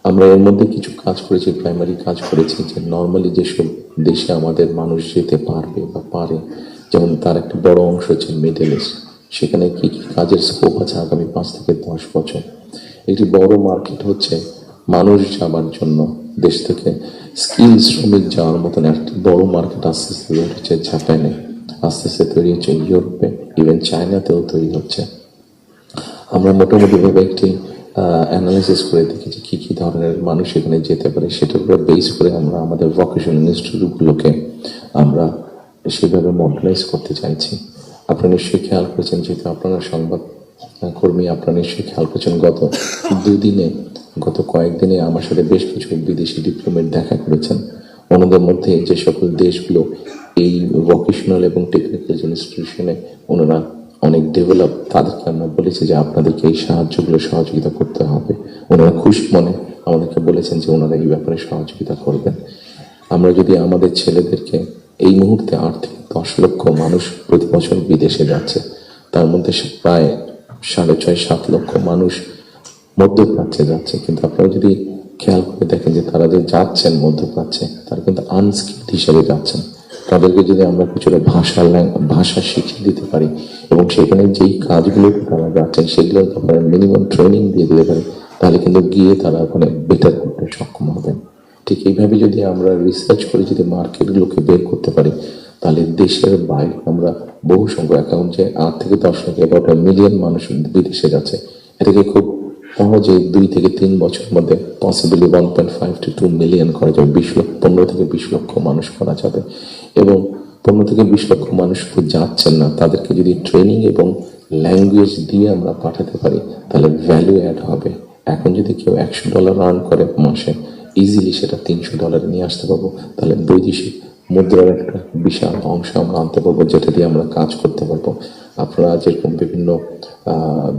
আমরা এর মধ্যে কিছু কাজ করেছি, প্রাইমারি কাজ করেছি, যে নর্মালি যেসব দেশে আমাদের মানুষ যেতে পারবে বা পারে, যেমন তার একটা বড় অংশ হচ্ছে মিডল ইস্ট, সেখানে কি কি কাজের স্কোপ আছে আগামী 5 থেকে 10 বছর। একটি বড় মার্কেট হচ্ছে মানুষ যাবার জন্য, দেশ থেকে স্কিল শ্রমিক যাওয়ার মতন একটা বড় মার্কেট আস্তে আস্তে তৈরি হচ্ছে জাপানে, আস্তে আস্তে তৈরি হচ্ছে ইউরোপে, ইভেন চায়নাতেও তৈরি হচ্ছে। আমরা মোটামুটিভাবে একটি অ্যানালাইসিস করে দেখেছি কি কি ধরনের মানুষ এখানে যেতে পারে, সেটার উপর বেস করে আমরা আমাদের ভোকেশনাল ইনস্টিটিউটগুলোকে আমরা সেভাবে মডেলাইজ করতে চাইছি। আপনারা নিশ্চয়ই খেয়াল করেছেন, যেহেতু আপনারা সংবাদ কর্মী, আপনারা নিশ্চয়ই খেয়াল করেছেন গত কয়েকদিনে আমার সাথে বেশ কিছু বিদেশি ডিপ্লোমেট দেখা করেছেন। ওনাদের মধ্যে যে সকল দেশগুলো এই ভোকেশনাল এবং টেকনিক্যাল ইনস্টিটিউশনে ওনারা অনেক ডেভেলপ, তাদেরকে আমরা বলেছি যে আপনাদেরকে এই সাহায্যগুলো সহযোগিতা করতে হবে। ওনারা খুশি মনে আমাদেরকে বলেছেন যে ওনারা এই ব্যাপারে সহযোগিতা করবেন। আমরা যদি আমাদের ছেলেদেরকে, এই মুহূর্তে আর্থিক 10 লক্ষ মানুষ প্রতি বছর বিদেশে যাচ্ছে, তার মধ্যে প্রায় 6.5-7 লক্ষ মানুষ মধ্যপ্রাচ্যে যাচ্ছে, কিন্তু আপনারা যদি খেয়াল করে দেখেন যে তারা যে যাচ্ছেন মধ্যপ্রাচ্যে, তারা কিন্তু আনস্কিল্ড হিসেবে যাচ্ছেন। তাদেরকে যদি আমরা কিছুটা ভাষা শিখিয়ে দিতে পারি এবং সেখানে যেই কাজগুলোতে তারা যাচ্ছেন সেগুলো তারা মিনিমাম ট্রেনিং দিয়ে দিতে পারি, তাহলে কিন্তু গিয়ে তারা ওখানে বেটার করতে সক্ষম হবেন। ঠিক এইভাবে যদি আমরা রিসার্চ করে যদি মার্কেটগুলোকে বের করতে পারি, তাহলে দেশের বাইরে আমরা বহু সংখ্যক অ্যাকাউন্ট, যে 8 থেকে 10 লাখ, 11 মিলিয়ন মানুষ বিদেশে যাচ্ছে, এটাকে খুব সহজে 2 থেকে 3 বছরের মধ্যে পসিবলি 1.5 to 2 মিলিয়ন করা যাবে। 15 থেকে 20 লক্ষ মানুষ করা যাবে। এবং 15 থেকে 20 লক্ষ মানুষ তো যাচ্ছেন না, তাদেরকে যদি ট্রেনিং এবং ল্যাঙ্গুয়েজ দিয়ে আমরা পাঠাতে পারি, তাহলে ভ্যালু অ্যাড হবে। এখন যদি কেউ $100 আর্ন করে মাসে, ইজিলি সেটা $300 নিয়ে আসতে পারবো। তাহলে বৈদেশিক মুদ্রার একটা বিশাল অংশ আমরা আনতে পারবো, যেটা দিয়ে আমরা কাজ করতে পারবো। আপনারা যেরকম বিভিন্ন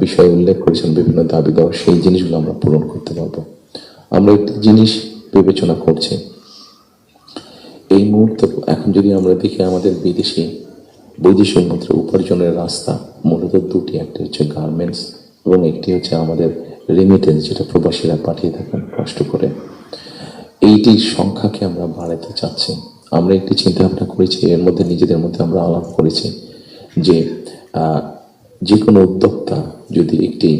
বিষয় উল্লেখ করেছেন, বিভিন্ন দাবি দেওয়া, সেই জিনিসগুলো আমরা পূরণ করতে পারবো। আমরা একটি জিনিস বিবেচনা করছি এই মুহূর্তে, এখন যদি আমরা দেখি আমাদের বৈদেশিক মুদ্রা উপার্জনের রাস্তা মূলত দুটি, একটি হচ্ছে গার্মেন্টস এবং একটি হচ্ছে আমাদের রেমিটেন্স, যেটা প্রবাসীরা পাঠিয়ে থাকেন কষ্ট করে। এইটির সংখ্যাকে আমরা বাড়াতে চাচ্ছি। আমরা একটি চিন্তা ভাবনা করেছি, এর মধ্যে নিজেদের মধ্যে আমরা আলাপ করেছি যে কোনো উদ্যোক্তা যদি একটি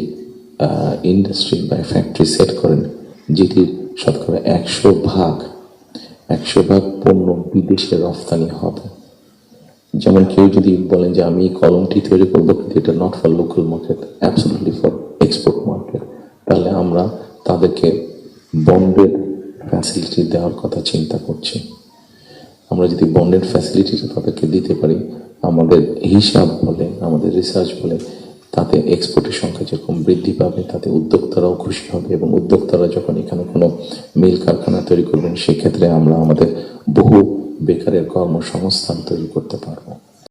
ইন্ডাস্ট্রি বা ফ্যাক্টরি সেট করেন, যেটির শতকরা 100 ভাগ পণ্য বিদেশে রফতানি হবে। যেমন কেউ যদি বলেন যে আমি কলমটি তৈরি করবো, কিন্তু এটা not for local market, absolutely for export market, তাহলে আমরা তাদেরকে বন্ডের ফ্যাসিলিটি দেওয়ার কথা চিন্তা করছি। আমরা যদি বন্ডের ফ্যাসিলিটিটা তাদেরকে দিতে পারি, আমাদের হিসাব বলে, আমাদের রিসার্চ বলে, তাতে এক্সপোর্টের সংখ্যা যেরকম বৃদ্ধি পাবে, তাতে উদ্যোক্তারাও খুশি হবে এবং উদ্যোক্তারা যখন এখানে কোনো মিল কারখানা তৈরি করবেন, সেক্ষেত্রে আমরা আমাদের বহু বেকারের কর্মসংস্থান তৈরি করতে পারবো।